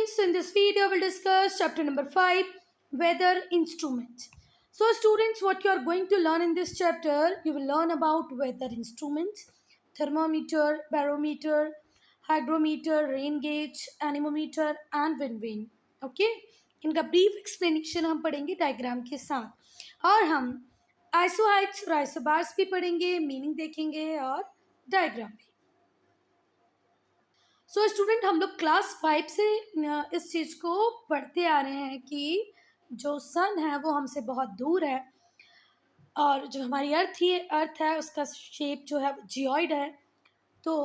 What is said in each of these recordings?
students, in this video we'll discuss chapter number 5, weather instruments. So students, what you are going to learn in this chapter, you will learn about weather instruments, thermometer, barometer, hygrometer, rain gauge, anemometer and wind vane. Okay, इनका brief explanation हम पढ़ेंगे diagram के साथ, और हम आइसोहाइट्स और isobars भी पढ़ेंगे, मीनिंग देखेंगे और डायग्राम भी. सो स्टूडेंट, हम लोग क्लास 5 से इस चीज़ को पढ़ते आ रहे हैं कि जो सन है वो हमसे बहुत दूर है, और जो हमारी अर्थ है उसका शेप जो है वो जियोइड है. तो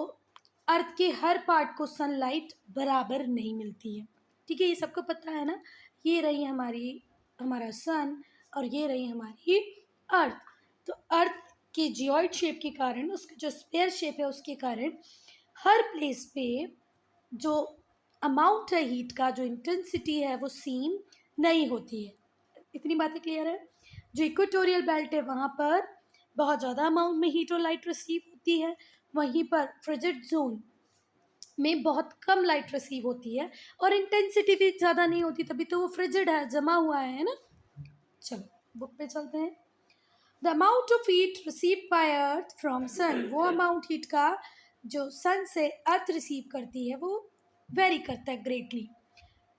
अर्थ के हर पार्ट को सनलाइट बराबर नहीं मिलती है. ठीक है, ये सबको पता है ना. ये रही हमारा सन और ये रही हमारी अर्थ. तो अर्थ के जियोइड शेप के कारण, उसका जो स्फीयर शेप है उसके कारण हर प्लेस पे जो अमाउंट है हीट का, जो इंटेंसिटी है वो सेम नहीं होती है. इतनी बातें क्लियर है. जो इक्वेटोरियल बेल्ट है वहाँ पर बहुत ज़्यादा अमाउंट में हीट और लाइट रिसीव होती है, वहीं पर फ्रिजिड जोन में बहुत कम लाइट रिसीव होती है और इंटेंसिटी भी ज़्यादा नहीं होती, तभी तो वो फ्रिजिड है, जमा हुआ है ना. चलो बुक पे चलते हैं. The amount of heat received by earth from sun, वो अमाउंट हीट का जो सन से अर्थ रिसीव करती है वो वेरी करता है ग्रेटली.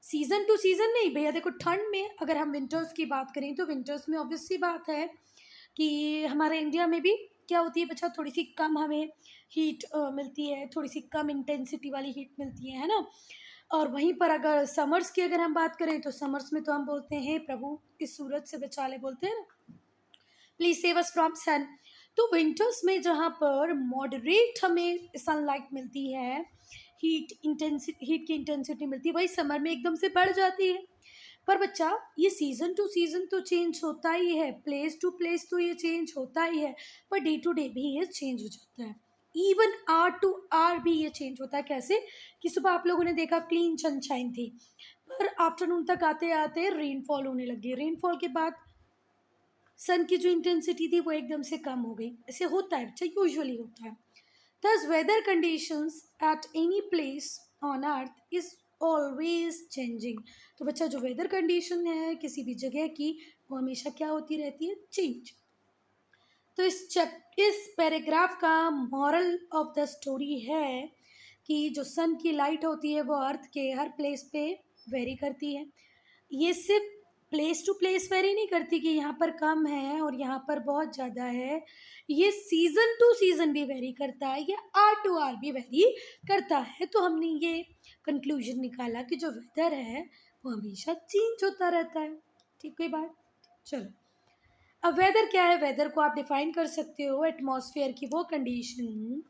सीज़न टू सीज़न नहीं भैया. देखो, ठंड में अगर हम विंटर्स की बात करें तो विंटर्स में ऑब्वियस सी बात है कि हमारे इंडिया में भी क्या होती है बच्चा, थोड़ी सी कम हमें हीट मिलती है, थोड़ी सी कम इंटेंसिटी वाली हीट मिलती है ना. और वहीं पर अगर समर्स की अगर हम बात करें तो समर्स में तो हम बोलते हैं प्रभु इस सूरज से बचा ले, बोलते हैं ना, please save us from sun. तो विंटर्स में जहाँ पर मॉडरेट हमें सनलाइट मिलती है, हीट की इंटेंसिटी मिलती है, वही समर में एकदम से बढ़ जाती है. पर बच्चा, ये सीज़न टू सीज़न तो चेंज होता ही है, प्लेस टू प्लेस तो ये चेंज होता ही है, पर डे टू डे भी ये चेंज हो जाता है. इवन आर टू आर भी ये चेंज होता है. कैसे कि सुबह आप लोगों ने देखा क्लीन सनशाइन थी, पर आफ्टरनून तक आते आते रेनफॉल होने लगी. रेनफॉल के बाद सन की जो इंटेंसिटी थी वो एकदम से कम हो गई. ऐसे होता है बच्चा, यूजुअली होता है. Thus, weather conditions at any place on earth is always changing. तो बच्चा, जो वेदर कंडीशन है किसी भी जगह की वो हमेशा क्या होती रहती है, चेंज. तो इस पैराग्राफ का मॉरल ऑफ द स्टोरी है कि जो सन की लाइट होती है वो अर्थ के हर प्लेस पे वेरी करती है. ये सिर्फ प्लेस टू प्लेस वेरी नहीं करती कि यहाँ पर कम है और यहाँ पर बहुत ज़्यादा है. ये सीज़न टू सीज़न भी वेरी करता है, ये आर टू आर भी वेरी करता है. तो हमने ये कंक्लूजन निकाला कि जो वेदर है वो हमेशा चेंज होता रहता है. ठीक, कोई बात. चलो, अब वेदर क्या है. वेदर को आप डिफाइन कर सकते हो एटमॉस्फेयर की वो कंडीशन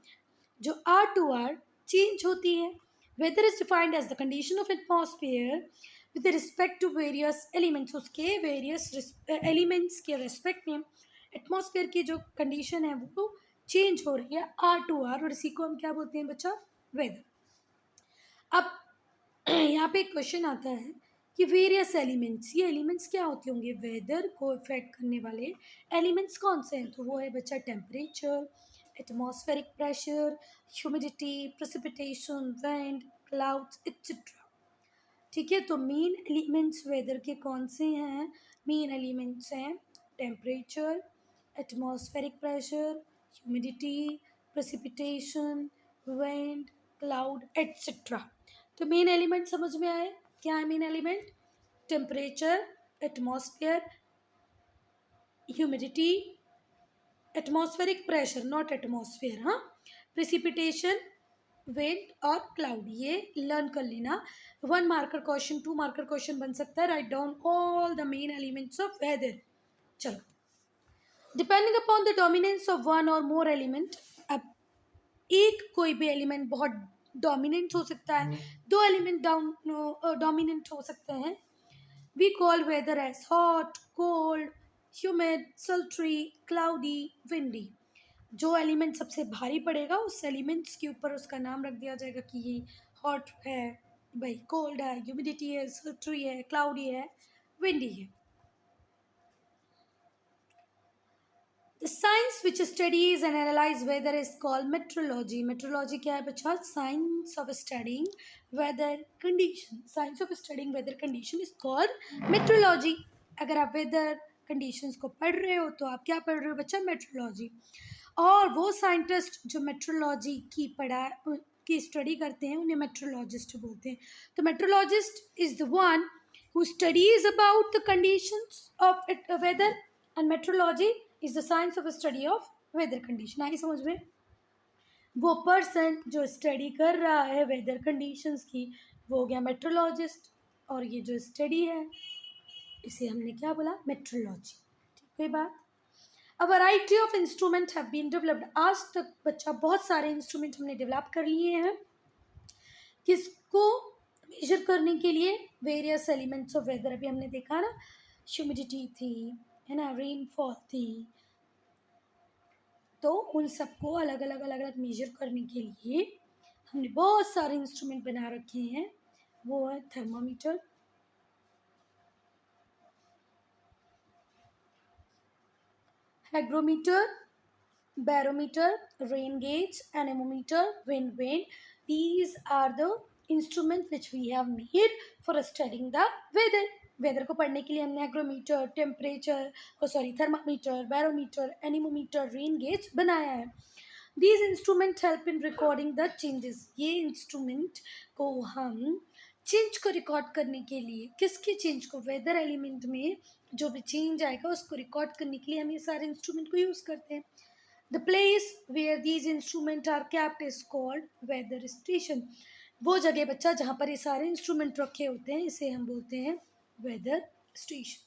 जो आर टू आर चेंज होती है. Weather is defined as the condition of atmosphere with respect to various elements. उसके वेरियस एलिमेंट्स के रेस्पेक्ट में एटमॉस्फेयर की जो कंडीशन है वो चेंज हो रही है आर टू आर, और इसी को हम क्या बोलते हैं बच्चा, वेदर. अब यहाँ पे एक क्वेश्चन आता है कि वेरियस एलिमेंट्स, ये एलिमेंट्स क्या होते होंगे, वेदर को इफेक्ट करने वाले एलिमेंट्स कौन से हैं. तो वो है बच्चा temperature, atmospheric pressure, humidity, precipitation, wind, clouds etcetera. ठीक है, तो मेन एलिमेंट्स वेदर के कौन से हैं. मेन एलिमेंट्स हैं temperature, atmospheric pressure, humidity, precipitation, wind, cloud etcetera. तो मेन एलिमेंट समझ में आए. क्या है main element? Temperature, atmosphere, humidity, atmospheric pressure, not atmosphere, हाँ, प्रेसिपिटेशन, विंड और क्लाउड. ये लर्न कर लेना. 1 मार्कर क्वेश्चन, 2 मार्कर क्वेश्चन बन सकता है. Write down all the main elements of weather. चलो, depending upon the dominance of one और मोर एलिमेंट. अब एक कोई भी एलिमेंट बहुत डोमिनेंट हो सकता है, दो एलिमेंट डोमिनेंट हो सकते हैं. We call weather as hot, cold, humid, sultry, cloudy, windy. जो एलिमेंट सबसे भारी पड़ेगा उस एलिमेंट्स के ऊपर उसका नाम रख दिया जाएगा कि ये हॉट है भाई, कोल्ड है, ह्यूमिडिटी है, सल्ट्री है, क्लाउडी है, विंडी है. The science which studies and analyse weather is called meteorology. Meteorology क्या है बच्चा? Science of studying weather condition. Science of studying weather condition is called meteorology. अगर आप वेदर कंडीशंस को पढ़ रहे हो तो आप क्या पढ़ रहे हो बच्चा? मेट्रोलॉजी। और वो साइंटिस्ट जो मेट्रोलॉजी की की स्टडी करते हैं उन्हें मेट्रोलॉजिस्ट बोलते हैं। तो metrologist is the one who studies about the conditions of weather, and meteorology is the science of study of weather condition। आई समझ में? वो पर्सन जो स्टडी कर रहा है वेदर कंडीशंस की वो हो गया मेट्रोलॉजिस्ट, और ये जो स्टडी है इसे हमने क्या बोला? मेट्रोलॉजी। ठीक है बात? A variety of instrument have been developed. आज तक बच्चा बहुत सारे इंस्ट्रूमेंट हमने डेवलप कर लिए हैं किसको मेजर करने के लिए? Various elements of weather. अभी हमने देखा ना, ह्यूमिडिटी थी, है ना, रेनफॉल थी, तो उन सबको अलग अलग मेजर करने के लिए हमने बहुत सारे इंस्ट्रूमेंट बना रखे हैं। वो है thermometer, hygrometer, barometer, rain gauge, anemometer, wind vane. These are the instruments which we have made for studying the weather. Weather को पढ़ने के लिए हमने hygrometer, temperature, thermometer, barometer, anemometer, rain gauge बनाया है। These instrument help in recording the changes. ये instrument को हम चेंज को रिकॉर्ड करने के लिए, किसके चेंज को? वेदर एलिमेंट में जो भी चेंज आएगा उसको रिकॉर्ड करने के लिए हम ये सारे इंस्ट्रूमेंट को यूज़ करते हैं। The place where these instrument are kept is called weather station. वो जगह बच्चा जहाँ पर ये सारे इंस्ट्रूमेंट रखे होते हैं इसे हम बोलते हैं वेदर स्टेशन।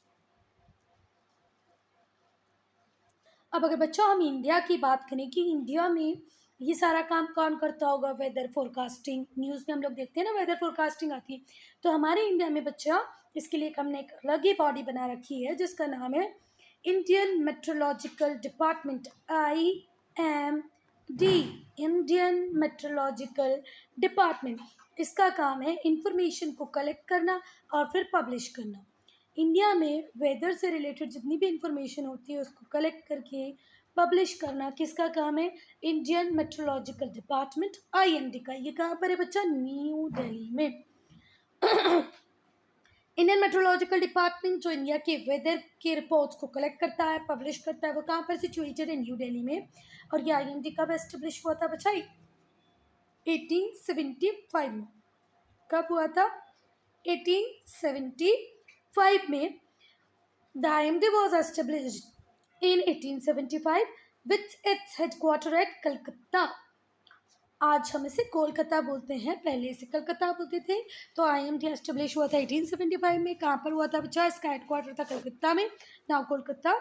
अब अगर बच्चा हम इंडिया की बात करें कि इंडिया में ये सारा काम कौन करता होगा? Weather forecasting. न्यूज़ में हम लोग देखते हैं ना वेदर फोरकास्टिंग आती है, तो हमारे इंडिया में बच्चा इसके लिए हमने एक अलग ही बॉडी बना रखी है जिसका नाम है Indian meteorological department, IMD, Indian meteorological department. इसका काम है इंफॉर्मेशन को कलेक्ट करना और फिर पब्लिश करना। इंडिया में वेदर से रिलेटेड जितनी भी इंफॉर्मेशन होती है उसको कलेक्ट करके पब्लिश करना किसका काम है? इंडियन मेट्रोलॉजिकल डिपार्टमेंट, IMD का। ये कहाँ पर है बच्चा? न्यू दिल्ली में। इंडियन मेट्रोलॉजिकल डिपार्टमेंट जो इंडिया के वेदर के रिपोर्ट्स को कलेक्ट करता है, पब्लिश करता है, वो कहाँ पर सिचुएटेड है? न्यू दिल्ली में। और ये IMD कब एस्टेब्लिश हुआ था बच्चा? 1875 में। कब हुआ था? 1875 में। The IMD was established in 1875 with its headquarter at Calcutta। आज हम इसे कोलकाता बोलते हैं, पहले इसे कलकत्ता बोलते थे। तो IMD एस्टेब्लिश हुआ था 1875 में। कहाँ पर हुआ था बच्चा? इसका हेडक्वार्टर था कलकत्ता में, now Kolkata.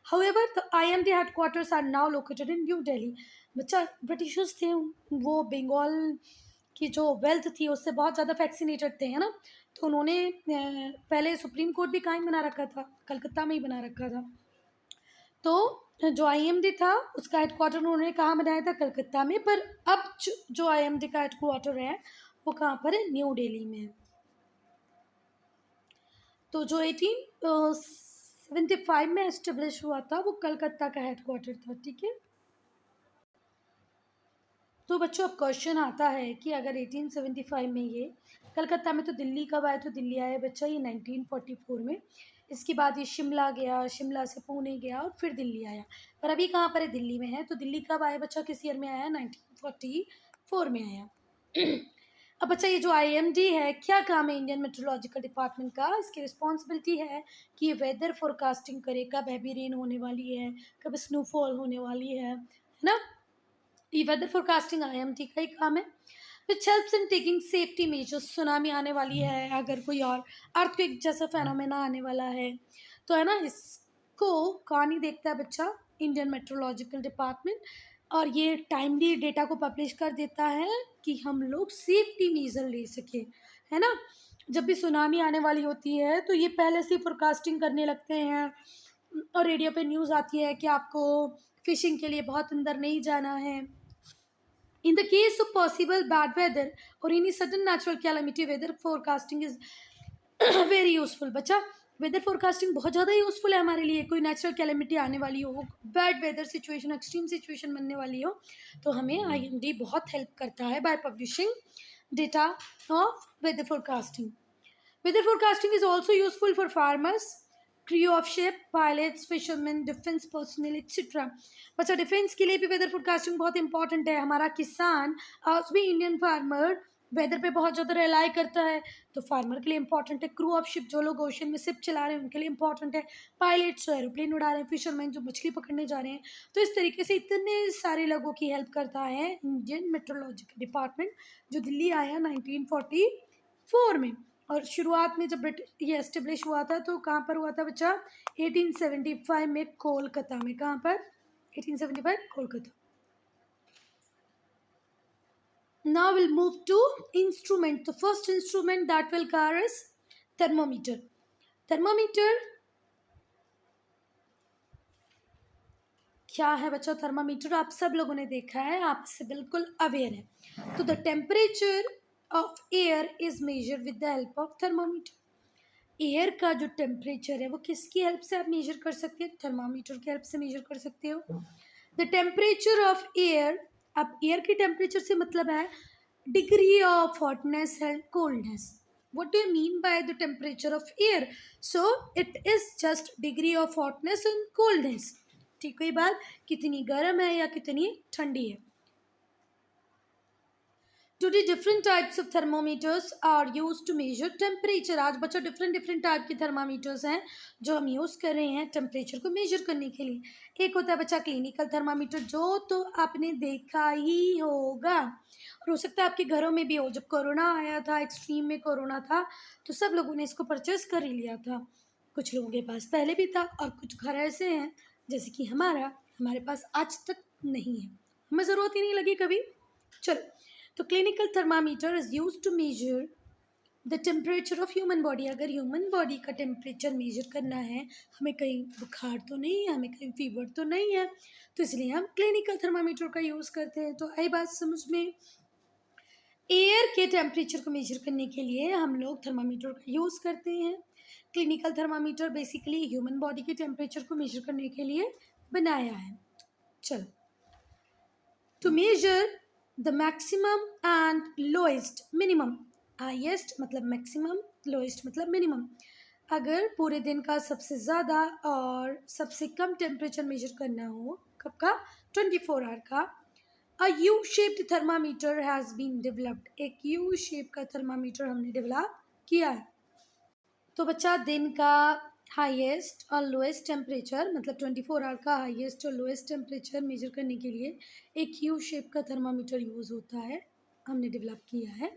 However, the IMD headquarters are now located in New Delhi। बच्चा ब्रिटिशर्स थे, वो बंगाल की जो वेल्थ थी उससे बहुत ज़्यादा फैक्सीनेटेड थे, है ना, तो उन्होंने पहले सुप्रीम कोर्ट भी कहीं बना रखा था, कलकत्ता में ही बना रखा था। तो जो IMD था उसका हेडक्वार्टर उन्होंने कहाँ बनाया था? कलकत्ता में। पर अब जो IMD का हेडक्वार्टर है वो कहाँ पर है? न्यू दिल्ली में है। तो जो 1875 में एस्टेब्लिश हुआ था वो कलकत्ता का हेडक्वार्टर था। ठीक है, तो बच्चों अब क्वेश्चन आता है कि अगर 1875 में ये कलकत्ता में, तो दिल्ली कब आया? तो दिल्ली आया बच्चा ये 1944 में। इसके बाद ये शिमला गया, शिमला से पुणे गया और फिर दिल्ली आया। पर अभी कहाँ पर है? दिल्ली में है। तो दिल्ली कब आया बच्चा? किस ईयर में आया? 1944 में आया। अब बच्चा ये जो IMD है क्या काम है इंडियन मेट्रोलॉजिकल डिपार्टमेंट का? इसकी रिस्पॉन्सिबिलिटी है कि ये वेदर फोरकास्टिंग करे, कब हैवी रेन होने वाली है, कब स्नोफॉल होने वाली है ना। ये वेदर फोरकास्टिंग IMD का ही काम है। Which helps in taking safety measures. Tsunami आने वाली है, अगर कोई और अर्थक्वेक जैसा फेनोमेना आने वाला है तो है ना, इसको कौन ही देखता है बच्चा? Indian meteorological department. और ये टाइमली डेटा को पब्लिश कर देता है कि हम लोग सेफ्टी मेजर ले सके, है ना। जब भी सुनामी आने वाली होती है तो ये पहले से फोरकास्टिंग करने लगते हैं और रेडियो पे न्यूज़ आती है कि आपको फिशिंग के लिए बहुत अंदर नहीं जाना है। In the case of possible bad weather or any sudden natural calamity, weather forecasting is very useful बच्चा। वेदर फोरकास्टिंग बहुत ज़्यादा यूज़फुल है हमारे लिए। कोई नेचुरल कैलेमिटी आने वाली हो, bad weather situation, extreme situation बनने वाली हो, तो हमें IMD बहुत हेल्प करता है by publishing data of weather forecasting. Weather forecasting is also useful for farmers, crew of ship, pilots, fishermen, defense personnel, etc. बच्चा डिफेंस के लिए भी वेदर फोरकास्टिंग बहुत इंपॉर्टेंट है। हमारा किसान आज भी इंडियन फार्मर वेदर पे बहुत ज़्यादा रिलाई करता है, तो फार्मर के लिए इंपॉर्टेंट है। क्रू ऑफ शिप, जो लोग ओशन में शिप चला रहे हैं उनके लिए इंपॉर्टेंट है। पायलट्स जो एरोप्लेन उड़ा रहे हैं, फिशरमैन जो मछली पकड़ने जा रहे हैं। तो इस तरीके से इतने सारे लोगों की हेल्प करता है इंडियन मेट्रोलॉजिकल डिपार्टमेंट, जो दिल्ली आया 1944 में। और शुरुआत में जब ये एस्टेब्लिश हुआ था तो कहाँ पर हुआ था बच्चा? 1875 में कोलकाता में। कहाँ पर? 1875 Kolkata. Now we'll move to instrument. The first instrument that will cover is thermometer. Thermometer क्या है बच्चा? थर्मामीटर आप सब लोगों ने देखा है, आप इससे बिल्कुल अवेयर है। तो the temperature of air is measure with the help of thermometer. Air का जो टेम्परेचर है वो किसकी हेल्प से आप मेजर कर सकते हैं? थर्मामीटर की हेल्प से मेजर कर सकते हो। द टेम्परेचर ऑफ एयर, अब एयर के टेम्परेचर से मतलब है degree of hotness and coldness. What do you mean by the temperature of air? So it is just degree of hotness and coldness. ठीक है बात, कितनी गर्म है या कितनी ठंडी है। Today different types of thermometers are used to measure temperature. आज बच्चों डिफरेंट टाइप के थर्मामीटर्स हैं जो हम यूज़ कर रहे हैं टेम्परेचर को मेजर करने के लिए। एक होता है बच्चा क्लिनिकल थर्मामीटर, जो तो आपने देखा ही होगा और हो सकता है आपके घरों में भी हो। जब कोरोना आया था, एक्सट्रीम में कोरोना था, तो सब लोगों ने इसको परचेस कर ही लिया था। कुछ लोगों के पास पहले भी था और कुछ घर ऐसे हैं जैसे कि हमारे पास आज तक नहीं है, हमें ज़रूरत ही नहीं लगी कभी। चलो, तो clinical thermometer is use to measure the temperature of human body. अगर ह्यूमन बॉडी का टेम्परेचर मेजर करना है, हमें कहीं बुखार तो नहीं है, हमें कहीं फीवर तो नहीं है, तो इसलिए हम क्लिनिकल थर्मामीटर का यूज़ करते हैं। तो आई बात समझ में? एयर के टेम्परेचर को मेजर करने के लिए हम लोग थर्मामीटर का यूज़ करते हैं। Clinical thermometer basically human body के टेम्परेचर को मेजर करने के लिए बनाया है। चलो, to measure the maximum and lowest minimum. Highest मतलब मैक्सिमम, लोएस्ट मतलब मिनिमम। अगर पूरे दिन का सबसे ज़्यादा और सबसे कम टेम्परेचर मेजर करना हो, कब का? 24 आवर का। A U shaped thermometer has been developed. एक यू शेप का थर्मामीटर हमने डेवलप किया है। तो बच्चा दिन का हाईएस्ट और लोएस्ट टेम्परेचर, मतलब 24 आवर का हाईएस्ट और लोएस्ट टेम्परेचर मेजर करने के लिए एक यू शेप का थर्मामीटर यूज़ होता है, हमने डेवलप किया है।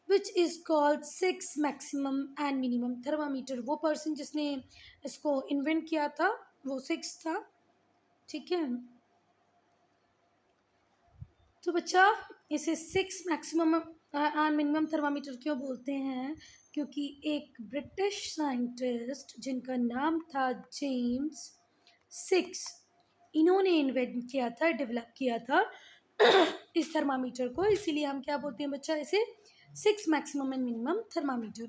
Which is called 6 maximum and minimum thermometer. वो पर्सन जिसने इसको इन्वेंट किया था वो 6 था, ठीक है। तो बच्चा इसे 6 मैक्सिमम एंड मिनिमम थर्मामीटर क्यों बोलते हैं? क्योंकि एक ब्रिटिश साइंटिस्ट जिनका नाम था जेम्स 6, इन्होंने इन्वेंट किया था, डेवलप किया था इस थर्मामीटर को। इसीलिए हम क्या बोलते हैं बच्चा? इसे 6 maximum and minimum thermometer.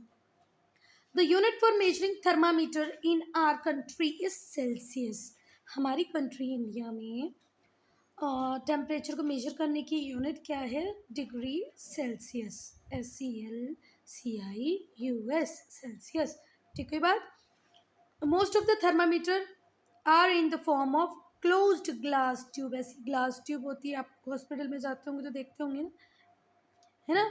The unit for measuring thermometer in our country is Celsius. हमारी कंट्री इंडिया में टेम्परेचर को मेजर करने की यूनिट क्या है? Degree Celsius, SCLCIUS, Celsius. ठीक है बात। Most of the thermometer are in the form of closed glass tube. ऐसी ग्लास ट्यूब होती है, आप हॉस्पिटल में जाते होंगे तो देखते होंगे ना, है ना?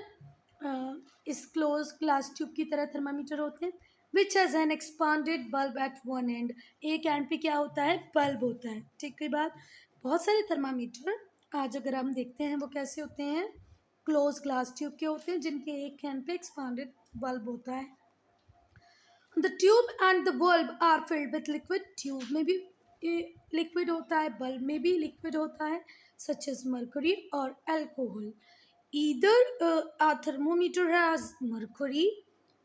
इस क्लोज ग्लास ट्यूब की तरह थर्मामीटर होते हैं। Which has an expanded bulb at one end. एक एंड पे क्या होता है? बल्ब होता है। ठीक है बात। बहुत सारे थर्मामीटर आज अगर हम देखते हैं वो कैसे होते हैं? क्लोज ग्लास ट्यूब के होते हैं, जिनके एक एंड पे एक्सपांडेड बल्ब होता है। The tube and the bulb are filled with liquid. Tube में भी लिक्विड होता है, बल्ब में भी लिक्विड होता है, सच एज मर्करी और alcohol. Either a thermometer has mercury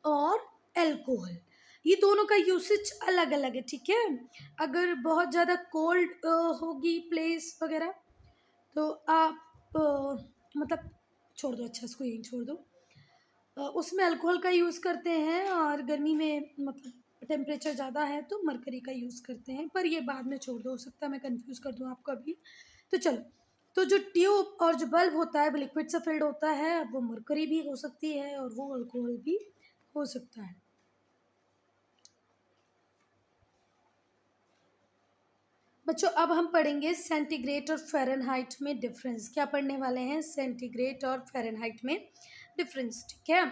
और अल्कोहल, ये दोनों का यूसेज अलग अलग है, ठीक है। अगर बहुत ज़्यादा कोल्ड होगी प्लेस वगैरह तो आप मतलब छोड़ दो, अच्छा इसको यहीं छोड़ दो। उसमें अल्कोहल का यूज़ करते हैं, और गर्मी में मतलब टेम्परेचर ज़्यादा है तो मरकरी का यूज़ करते हैं, पर ये बाद में छोड़ दो, हो सकता है मैं कंफ्यूज कर दूँ आपको अभी। तो चलो, तो जो ट्यूब और जो बल्ब होता है वो लिक्विड से फिल्ड होता है, अब वो मरकरी भी हो सकती है और वो अल्कोहल भी हो सकता है। बच्चों अब हम पढ़ेंगे सेंटीग्रेड और फ़ारेनहाइट में डिफरेंस। क्या पढ़ने वाले हैं? सेंटीग्रेड और फ़ारेनहाइट में डिफरेंस, ठीक है।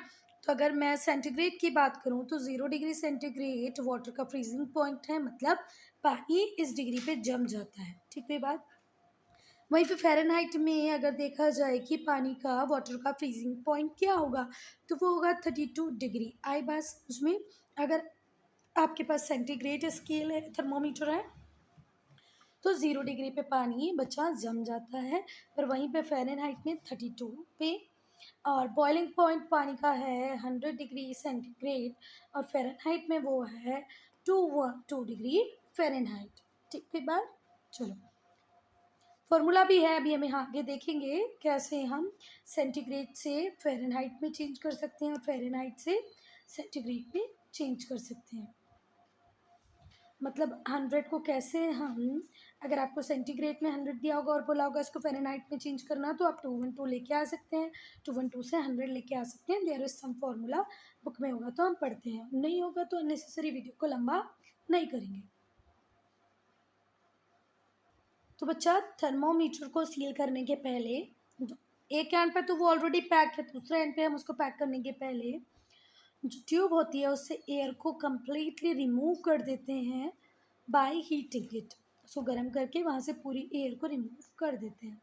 तो अगर मैं सेंटीग्रेड की बात करूं तो 0 डिग्री सेंटीग्रेड वाटर का फ्रीजिंग पॉइंट है, मतलब पानी इस डिग्री पे जम जाता है, ठीक है बात। वहीं पे फ़ारेनहाइट में अगर देखा जाए कि पानी का वाटर का फ्रीजिंग पॉइंट क्या होगा, तो वो होगा 32 डिग्री। आई बात समझ में? अगर आपके पास सेंटीग्रेड स्केल है, थर्मोमीटर है, तो 0 डिग्री पे पानी बच्चा जम जाता है, पर वहीं पे फ़ारेनहाइट में 32 पे, और बॉइलिंग पॉइंट पानी का है 100 डिग्री सेंटीग्रेड, और फ़ारेनहाइट में वो है 2 डिग्री फ़ारेनहाइट, ठीक है बात। चलो, फॉर्मूला भी है, अभी हमें आगे देखेंगे कैसे हम सेंटीग्रेड से फ़ारेनहाइट में चेंज कर सकते हैं और फ़ारेनहाइट से सेंटीग्रेड में चेंज कर सकते हैं। मतलब 100 को कैसे हम, अगर आपको सेंटीग्रेड में 100 दिया होगा और बोला होगा इसको फ़ारेनहाइट में चेंज करना, तो आप 212 लेके आ सकते हैं, 212 से 100 लेके आ सकते हैं। There is some formula, book में होगा तो हम पढ़ते हैं, नहीं होगा तो अननेसेसरी वीडियो को लंबा नहीं करेंगे। तो बच्चा थर्मोमीटर को सील करने के पहले, एक एंड पे तो वो ऑलरेडी पैक है, दूसरे एंड पे हम उसको पैक करने के पहले जो ट्यूब होती है उससे एयर को कम्प्लीटली रिमूव कर देते हैं बाय हीटिंग इट। उसको गर्म करके वहाँ से पूरी एयर को रिमूव कर देते हैं।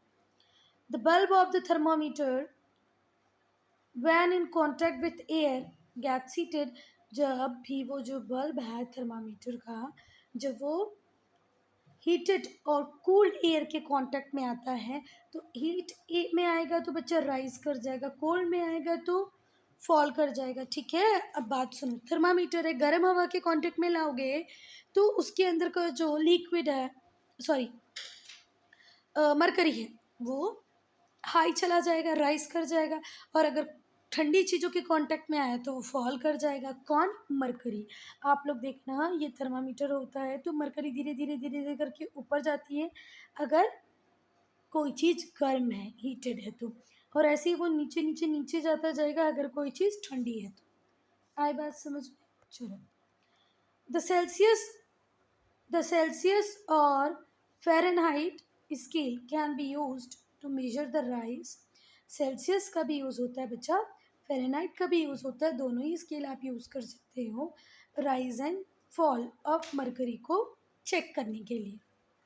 The bulb of the thermometer when in contact with air gets heated. जब भी वो जो बल्ब है थर्मामीटर का, जब वो हीटेड और कूल्ड एयर के कांटेक्ट में आता है, तो हीट में आएगा तो बच्चा राइज कर जाएगा, कोल्ड में आएगा तो फॉल कर जाएगा, ठीक है। अब बात सुनो, थर्मामीटर है, गर्म हवा के कांटेक्ट में लाओगे तो उसके अंदर का जो लिक्विड है, सॉरी मरकरी है, वो हाई चला जाएगा, राइज कर जाएगा, और अगर ठंडी चीज़ों के कांटेक्ट में आया तो वो फॉल कर जाएगा। कौन? मरकरी। आप लोग देखना, ये थर्मामीटर होता है तो मरकरी धीरे धीरे धीरे धीरे करके ऊपर जाती है अगर कोई चीज़ गर्म है, हीटेड है तो, और ऐसे ही वो नीचे नीचे नीचे जाता जाएगा अगर कोई चीज़ ठंडी है तो। आई बात समझ में? चलो, the Celsius The Celsius or Fahrenheit scale can be used to measure the rise. Celsius का भी यूज़ होता है बच्चा, फ़ारेनहाइट का भी यूज़ होता है, दोनों ही स्केल आप यूज़ कर सकते हो rise and fall of mercury को चेक करने के लिए,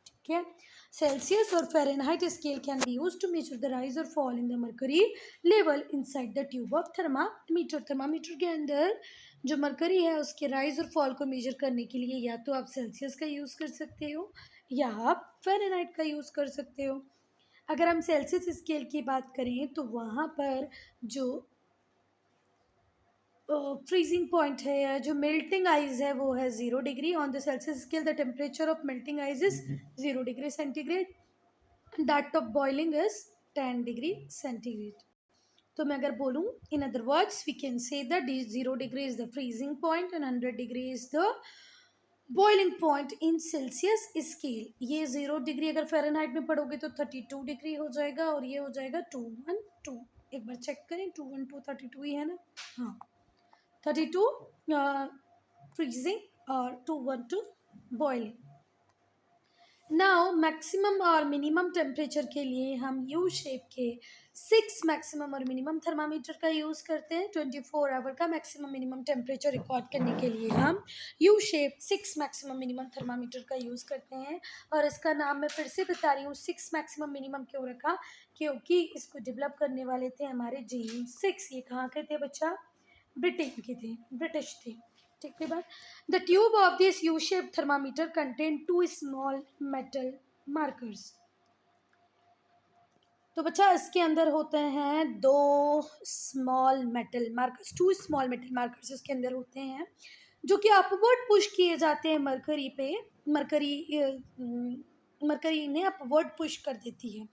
ठीक है। सेल्सियस और Fahrenheit scale can be use to measure the rise और fall in the mercury level inside the tube of thermometer. Thermometer के अंदर जो मरकरी है उसके राइज और फॉल को मेजर करने के लिए या तो आप सेल्सियस का यूज़ कर सकते हो या आप फ़ारेनहाइट का यूज़ कर सकते हो। अगर हम सेल्सियस स्केल की बात करें तो वहाँ पर जो फ्रीजिंग पॉइंट है या जो मेल्टिंग आइज है वो है 0 degree. On the Celsius scale the temperature of melting ice is 0 degree centigrade, that of boiling is 10 degree centigrade. तो मैं अगर बोलूँ, in other words we can say that 0 degree is the freezing point and 100 degree is the boiling point in Celsius scale. ये 0 degree अगर Fahrenheit में पढ़ोगे तो 32 degree हो जाएगा, और ये हो जाएगा 212। एक बार चेक करें, 212 32 ही है ना? हाँ, 32 फ्रीजिंग और 212 बॉइलिंग। नाउ मैक्सिमम और मिनिमम टेम्परेचर के लिए हम यू शेप के 6 मैक्सिमम और मिनिमम थर्मामीटर का यूज़ करते हैं। 24 आवर का मैक्सिमम मिनिमम टेम्परेचर रिकॉर्ड करने के लिए हम U shape 6 maximum minimum thermometer का यूज़ करते हैं। और इसका नाम मैं फिर से बता रही हूँ, 6 मैक्सिमम मिनिमम क्यों रखा, क्योंकि इसको डेवलप करने वाले थे हमारे जेन 6। ये कहाँ के थे बच्चा? ब्रिटेन के थे, ब्रिटिश थे, ठीक है बात। The tube of this U shape thermometer contain 2 small metal markers. तो बच्चा इसके अंदर होते हैं 2 small metal markers, 2 small metal markers इसके अंदर होते हैं, जो कि अपवर्ड पुश किए जाते हैं मरकरी पे। मरकरी इन्हें अपवर्ड पुश कर देती है,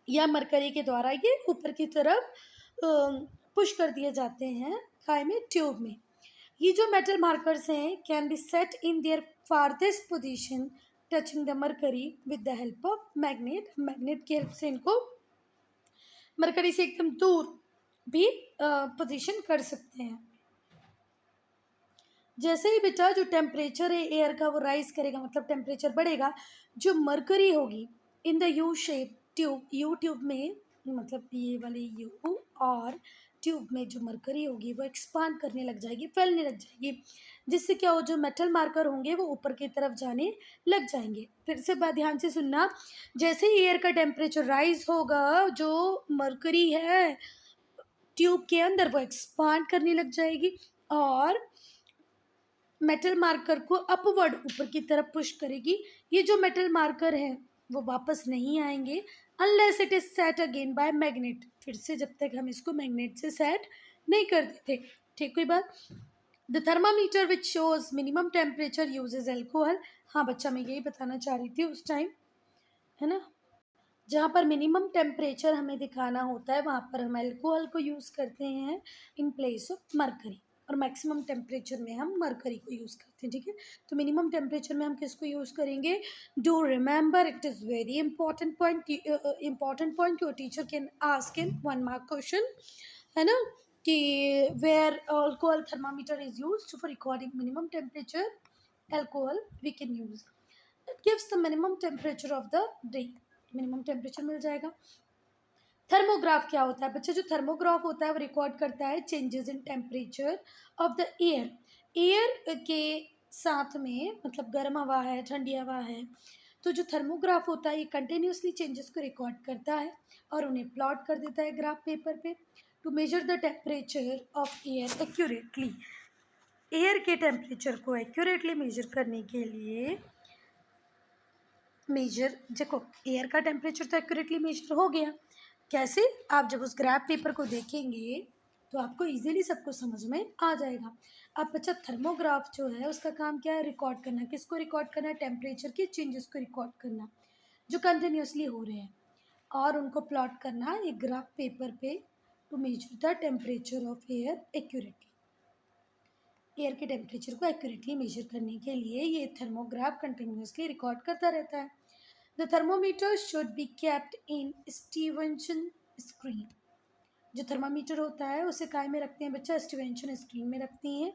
या मरकरी के द्वारा ये ऊपर की तरफ पुश कर दिए जाते हैं खाई में, ट्यूब में। ये जो मेटल मार्कर्स हैं can be set in their farthest position touching the mercury with the help of magnet. Magnet की हेल्प से इनको मरकरी से एकदम दूर भी पोजीशन कर सकते हैं। जैसे ही बेटा जो टेम्परेचर है एयर का वो राइज करेगा, मतलब टेम्परेचर बढ़ेगा, जो मरकरी होगी in the U shape tube, you tube में, मतलब ये वाली यू और ट्यूब में जो मरकरी होगी वो एक्सपांड करने लग जाएगी, फैलने लग जाएगी, जिससे क्या हो, जो मेटल मार्कर होंगे वो ऊपर की तरफ जाने लग जाएंगे। फिर से बात ध्यान से सुनना, जैसे ही एयर का टेम्परेचर राइज होगा, जो मरकरी है ट्यूब के अंदर वो एक्सपांड करने लग जाएगी और मेटल मार्कर को अपवर्ड ऊपर की तरफ पुश करेगी। ये जो मेटल मार्कर है वो वापस नहीं आएंगे unless it is set again bye magnet, फिर से जब तक हम इसको मैग्नेट से सेट नहीं कर देते। ठीक कोई बात। The thermometer which shows minimum temperature uses alcohol. हाँ बच्चा, मैं यही बताना चाह रही थी उस टाइम, है ना, जहाँ पर मिनिमम टेम्परेचर हमें दिखाना होता है वहाँ पर हम एल्कोहल को यूज़ करते हैं इन प्लेस ऑफ मरकरी, और मैक्सिमम टेम्परेचर में हम मरकरी को यूज़ करते हैं। ठीक है, तो मिनिमम टेम्परेचर में हम किसको यूज़ करेंगे? Do remember, it is very important point, your teacher can ask in 1 mark question, है ना, कि where alcohol thermometer is used for recording minimum temperature, alcohol we can use, it gives the minimum temperature of the day, minimum temperature मिल जाएगा। Thermograph क्या होता है बच्चे? जो थर्मोग्राफ होता है वो रिकॉर्ड करता है changes in temperature of the air. Air के साथ में, मतलब गर्म हवा है, ठंडी हवा है, तो जो थर्मोग्राफ होता है ये कंटिन्यूसली चेंजेस को रिकॉर्ड करता है और उन्हें प्लॉट कर देता है ग्राफ पेपर पे to measure the temperature of air accurately. Air के टेम्परेचर को एक्यूरेटली मेजर करने के लिए मेजर, देखो एयर का टेम्परेचर तो एक्यूरेटली मेजर हो गया, कैसे? आप जब उस ग्राफ पेपर को देखेंगे तो आपको इजीली सब कुछ समझ में आ जाएगा। अब बच्चा थर्मोग्राफ जो है उसका काम क्या है? रिकॉर्ड करना। किसको रिकॉर्ड करना है? टेम्परेचर के चेंजेस को रिकॉर्ड करना जो कंटिन्यूसली हो रहे हैं, और उनको प्लॉट करना एक ग्राफ पेपर पे to measure the temperature of air accurately. Air के टेम्परेचर को एक्यूरेटली मेजर करने के लिए ये थर्मोग्राफ कंटिन्यूसली रिकॉर्ड करता रहता है। The thermometer should be kept in Stevenson screen. जो थर्मामीटर होता है उसे काय में रखते हैं बच्चा? स्टीवेंसन स्क्रीन में रखते हैं,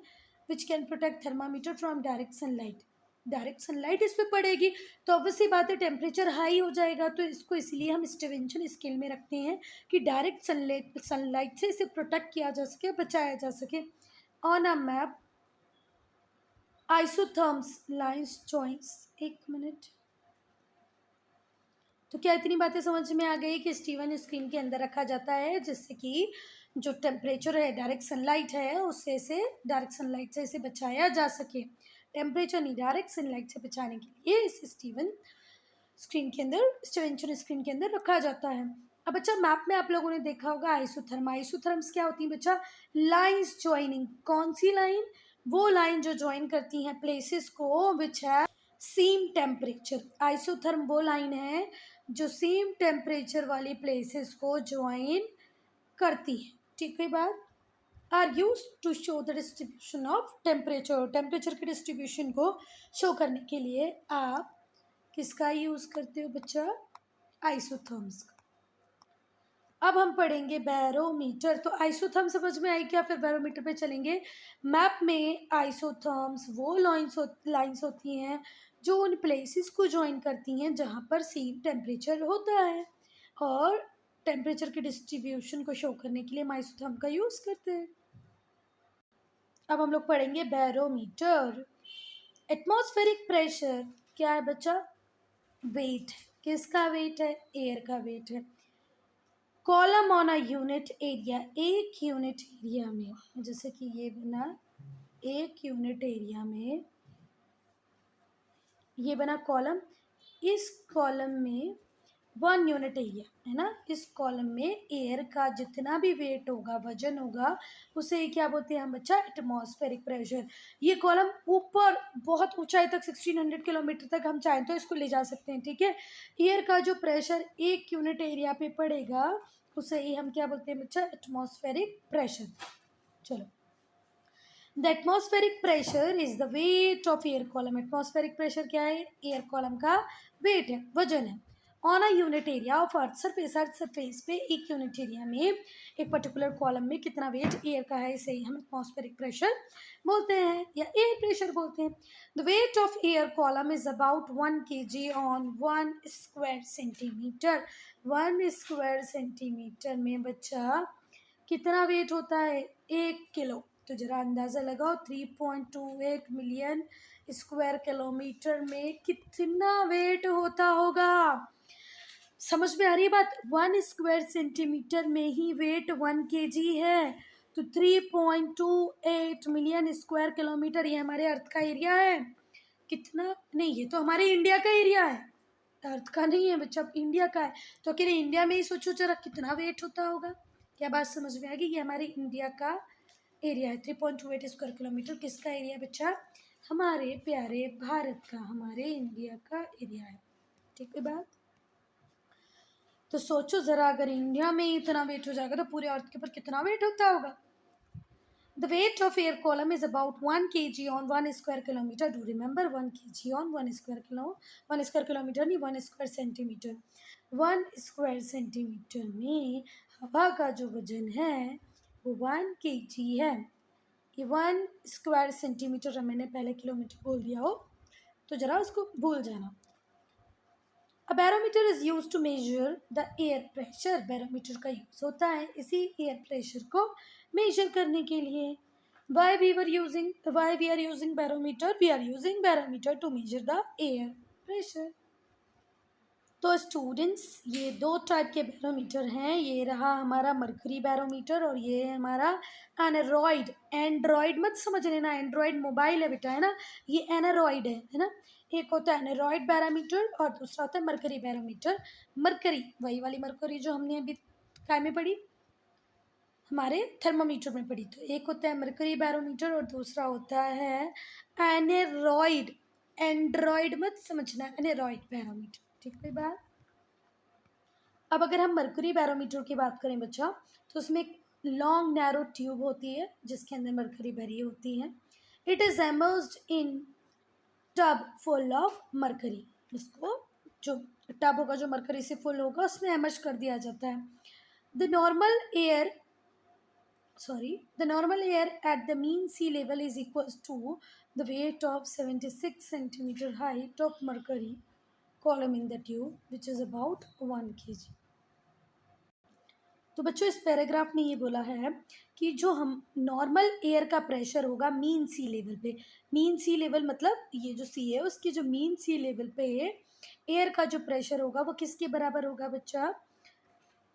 which can protect thermometer from direct sunlight. Direct sunlight इस पर पड़ेगी तो ऑब्वियसली बात है टेम्परेचर हाई हो जाएगा, तो इसको इसलिए हम स्टीवेंसन स्केल में रखते हैं कि डायरेक्ट सनलाइट से इसे प्रोटेक्ट किया जा सके, बचाया जा सके। On a map isotherms lines joints, एक मिनट, तो क्या इतनी बातें समझ में आ गई कि स्टीवन स्क्रीन के अंदर रखा जाता है जिससे कि जो टेम्परेचर है डायरेक्ट सनलाइट है उससे इसे, डायरेक्ट सनलाइट से इसे बचाया जा सके। टेम्परेचर नहीं, डायरेक्ट सनलाइट से बचाने के लिए इस स्टीवन स्क्रीन के अंदर, स्टीवेंसन स्क्रीन के अंदर रखा जाता है। अब बच्चा मैप में आप लोगों ने देखा होगा आइसोथर्म। आइसोथर्म्स क्या होती हैं बच्चा? Lines joining. कौन सी लाइन? वो लाइन जो ज्वाइन करती हैं प्लेसेस को विच है सेम टेम्परेचर। आइसोथर्म वो लाइन है जो सेम टेम्परेचर वाली प्लेसेस को ज्वाइन करती है। ठीक है बात। Are use to show the distribution of temperature. Temperature के डिस्ट्रीब्यूशन को शो करने के लिए आप किसका यूज करते हो बच्चा? आइसोथर्म्स का। अब हम पढ़ेंगे बैरोमीटर। तो आइसोथर्म समझ में आई क्या? फिर बैरोमीटर पे चलेंगे। मैप में आइसोथर्म्स वो लाइंस होती हैं जो उन प्लेसेस को ज्वाइन करती हैं जहाँ पर सेम टेम्परेचर होता है, और टेम्परेचर के डिस्ट्रीब्यूशन को शो करने के लिए हम आइसोथर्म का यूज़ करते हैं। अब हम लोग पढ़ेंगे बैरोमीटर। एटमॉस्फेरिक प्रेशर क्या है बच्चा? वेट। किसका वेट है? एयर का वेट है। Column on a unit area. एक यूनिट एरिया में, जैसे कि ये बना, एक यूनिट एरिया में ये बना कॉलम, इस कॉलम में 1 यूनिट एरिया है ना, इस कॉलम में एयर का जितना भी वेट होगा, वजन होगा, उसे क्या बोलते हैं हम बच्चा? Atmospheric pressure. ये कॉलम ऊपर बहुत ऊंचाई तक 1600 किलोमीटर तक हम चाहें तो इसको ले जा सकते हैं। ठीक है, एयर का जो प्रेशर एक यूनिट एरिया पे पड़ेगा उसे ही हम क्या बोलते हैं बच्चा? Atmospheric pressure. चलो, the atmospheric pressure is the weight of air column. Atmospheric pressure क्या है? एयर कॉलम का वेट है, वजन है। On a unit area of earth surface पे एक यूनिट एरिया में एक पर्टिकुलर कॉलम में कितना वेट एयर का है, इसे ही हम एटमॉस्फेरिक प्रेशर बोलते हैं या एयर प्रेशर बोलते हैं। The weight of air column is about 1 kg on 1 square centimetre. 1 square centimetre में बच्चा कितना वेट होता है? 1 किलो। तो जरा अंदाज़ा लगाओ 3.28 मिलियन स्क्वायर किलोमीटर में कितना वेट होता होगा। समझ में आ रही है बात? 1 स्क्वायर सेंटीमीटर में ही वेट 1 kg है। तो 3.28 मिलियन स्क्वायर किलोमीटर ये हमारे अर्थ का एरिया है। कितना? नहीं, ये तो हमारे इंडिया का एरिया है, अर्थ का नहीं है बच्चा, इंडिया का है। तो अकेले इंडिया में ही सोचो जरा कितना वेट होता होगा। क्या बात समझ में आ गई? ये हमारे इंडिया का एरिया है। 3.28 स्क्वायर किलोमीटर किसका एरिया है बच्चा? हमारे प्यारे भारत का, हमारे इंडिया का एरिया है। ठीक है बात? तो सोचो ज़रा, अगर इंडिया में ही इतना वेट हो जाएगा तो पूरे अर्थ के ऊपर कितना वेट होता होगा। The weight of air column is about 1 kg on 1 square kilometre. Do remember 1 kg on 1 square kilometre नहीं, 1 स्क्वायर सेंटीमीटर। 1 स्क्वायर सेंटीमीटर में हवा का जो वजन है वो 1 kg है। ये 1 स्क्वायर सेंटीमीटर, मैंने पहले किलोमीटर बोल दिया हो तो ज़रा उसको भूल जाना। A barometer is use to measure the air pressure. Barometer का यूज़ होता है इसी एयर प्रेशर को मेजर करने के लिए। Why we are using barometer? We are using barometer to measure the air pressure. तो स्टूडेंट्स, ये 2 टाइप के बैरोमीटर हैं। ये रहा हमारा मरकरी बैरोमीटर और ये है हमारा एनरॉइड। एंड्रॉइड मत समझ लेना, एंड्रॉइड मोबाइल है बेटा, है ना। ये एनरॉइड है ना। एक होता है एनरॉइड बैरोमीटर और दूसरा होता है मरकरी बैरोमीटर। मरकरी वही वाली मरकरी जो हमने अभी काय में पढ़ी, हमारे थर्मामीटर में पढ़ी। तो एक होता है मरकरी बैरोमीटर और दूसरा होता है एनेरॉइड। एंड्रॉइड मत समझना, एनेरॉइड बैरोमीटर। ठीक है बात? अब अगर हम मरकरी बैरोमीटर की बात करें बच्चा, तो उसमें एक लॉन्ग नैरो ट्यूब होती है जिसके अंदर मरकरी भरी होती है। It is immersed in tub full of mercury. उसको जो टब होगा जो मरकरी से फुल होगा उसमें एमर्ज कर दिया जाता है। The normal air the normal air at the mean sea level is equals to the weight of 76 centimeter height of mercury column in the tube which is about 1 kg। तो बच्चों इस paragraph में ये बोला है कि जो हम नॉर्मल एयर का प्रेशर होगा मीन सी लेवल पे। मीन सी लेवल मतलब ये जो सी है उसकी जो मीन सी लेवल पे एयर का जो प्रेशर होगा वो किसके बराबर होगा बच्चा?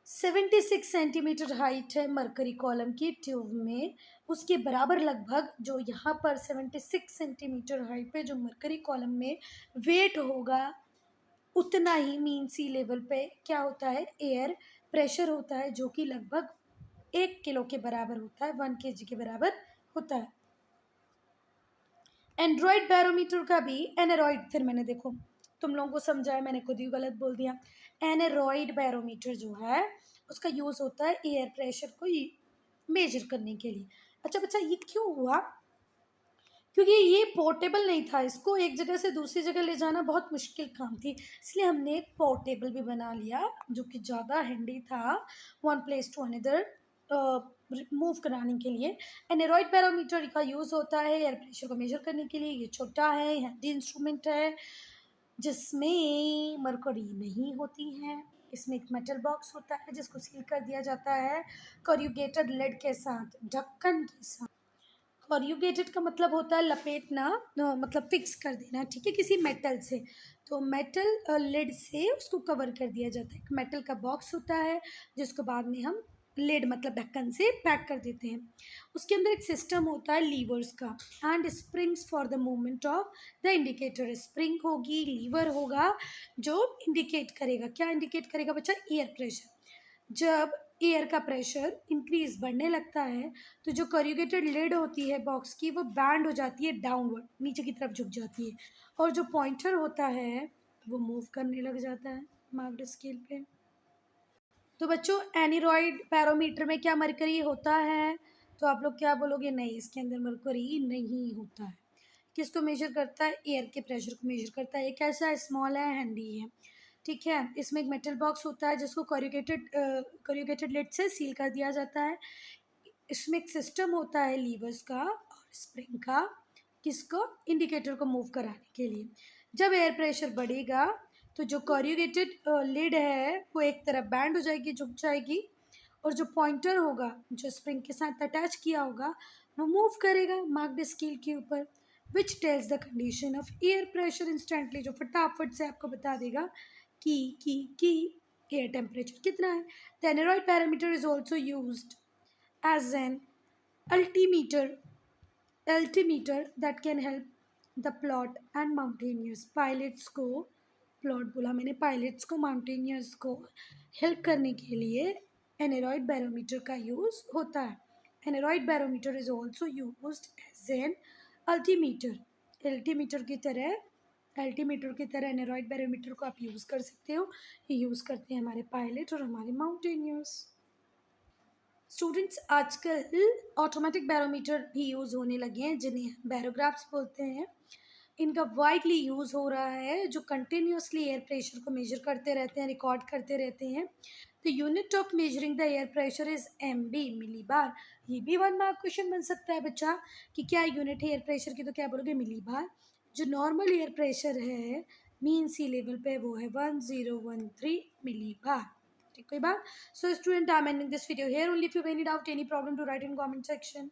76 सेंटीमीटर हाइट है मरकरी कॉलम की ट्यूब में, उसके बराबर लगभग जो यहाँ पर 76 सेंटीमीटर हाइट पे जो मरकरी कॉलम में वेट होगा उतना ही मीन सी लेवल पे क्या होता है? एयर प्रेशर होता है जो कि लगभग 1 किलो के बराबर होता है, 1 kg के बराबर होता है। एंड्रॉइड बैरोमीटर का भी एनेरॉइड, फिर मैंने देखो तुम लोगों को समझाया, मैंने खुद ही गलत बोल दिया। एनेरॉइड बैरोमीटर जो है उसका यूज़ होता है एयर प्रेशर को मेजर करने के लिए। अच्छा बच्चा, ये क्यों हुआ? क्योंकि ये पोर्टेबल नहीं था, इसको एक जगह से दूसरी जगह ले जाना बहुत मुश्किल काम थी, इसलिए हमने एक पोर्टेबल भी बना लिया जो कि ज़्यादा हैंडी था, one place to another move कराने के लिए। एनेरॉइड बैरोमीटर का यूज़ होता है एयर प्रेशर को मेजर करने के लिए। ये छोटा है, हैंडी इंस्ट्रूमेंट है जिसमें मरकरी नहीं होती है। इसमें एक मेटल बॉक्स होता है जिसको सील कर दिया जाता है कॉर्यूगेटेड लेड के साथ, ढक्कन के साथ। कॉर्यूगेटेड का मतलब होता है लपेटना, मतलब फिक्स कर देना, ठीक है, किसी मेटल से। तो मेटल लेड से उसको कवर कर दिया जाता है। एक मेटल का बॉक्स होता है जिसको बाद में हम लेड मतलब ढक्कन से पैक कर देते हैं। उसके अंदर एक सिस्टम होता है लीवर्स का and springs for the movement of the indicator. Spring होगी, लीवर होगा जो इंडिकेट करेगा, क्या इंडिकेट करेगा बच्चा? Air pressure. जब एयर का प्रेशर इंक्रीज बढ़ने लगता है तो जो कॉर्यूगेटेड लिड होती है बॉक्स की वो बैंड हो जाती है डाउनवर्ड, नीचे की तरफ झुक जाती है, और जो पॉइंटर होता है वो मूव करने लग जाता है मार्क्ड स्केल पे। तो बच्चों एनीरॉइड बैरोमीटर में क्या मरकरी होता है? तो आप लोग क्या बोलोगे? नहीं, इसके अंदर मरकरी नहीं होता है। किसको मेजर करता है? एयर के प्रेशर को मेजर करता है। ये कैसा है? स्मॉल है, हैंडी है, ठीक है। इसमें एक मेटल बॉक्स होता है जिसको कोरुगेटेड लिड से सील कर दिया जाता है। इसमें एक सिस्टम होता है लीवर्स का और स्प्रिंग का, किसको? इंडिकेटर को मूव कराने के लिए। जब एयर प्रेशर बढ़ेगा तो जो कोरुगेटेड लिड है वो एक तरफ बैंड हो जाएगी, झुक जाएगी, और जो पॉइंटर होगा जो स्प्रिंग के साथ अटैच किया होगा वो मूव करेगा मार्क्ड स्केल के ऊपर, which tells the condition of air pressure instantly, जो फटाफट से आपको बता देगा कि एयर टेम्परेचर कितना है। The aneroid parameter is also used as an altimeter altimeter that can help the plot and mountaineers pilots को प्लॉट बोला मैंने, पायलट्स को माउंटेनियर्स को हेल्प करने के लिए एनेरॉइड बैरोमीटर का यूज़ होता है। Aneroid barometer is also used as an altimeter, altimeter की तरह एनेरॉइड बैरोमीटर को आप यूज़ कर सकते हो। ये यूज़ करते हैं हमारे पायलट और हमारे माउंटेनियर्स। स्टूडेंट्स, आजकल ऑटोमेटिक बैरोमीटर भी यूज़ होने लगे हैं जिन्हें बैरोग्राफ्स बोलते हैं। इनका वाइडली यूज़ हो रहा है, जो कंटिन्यूसली एयर प्रेशर को मेजर करते रहते हैं, रिकॉर्ड करते रहते हैं। The unit of measuring the air pressure is MB, मिली बार। ये भी 1 मार्क क्वेश्चन बन सकता है बच्चा कि क्या यूनिट है एयर प्रेशर की, तो क्या बोलोगे? मिली बार। जो नॉर्मल एयर प्रेशर है मीन सी लेवल पे वो है 1013 मिली बार। ठीक, कोई बात? So student, I'm ending this video here. Only if you have any doubt, any problem, to write in comment section.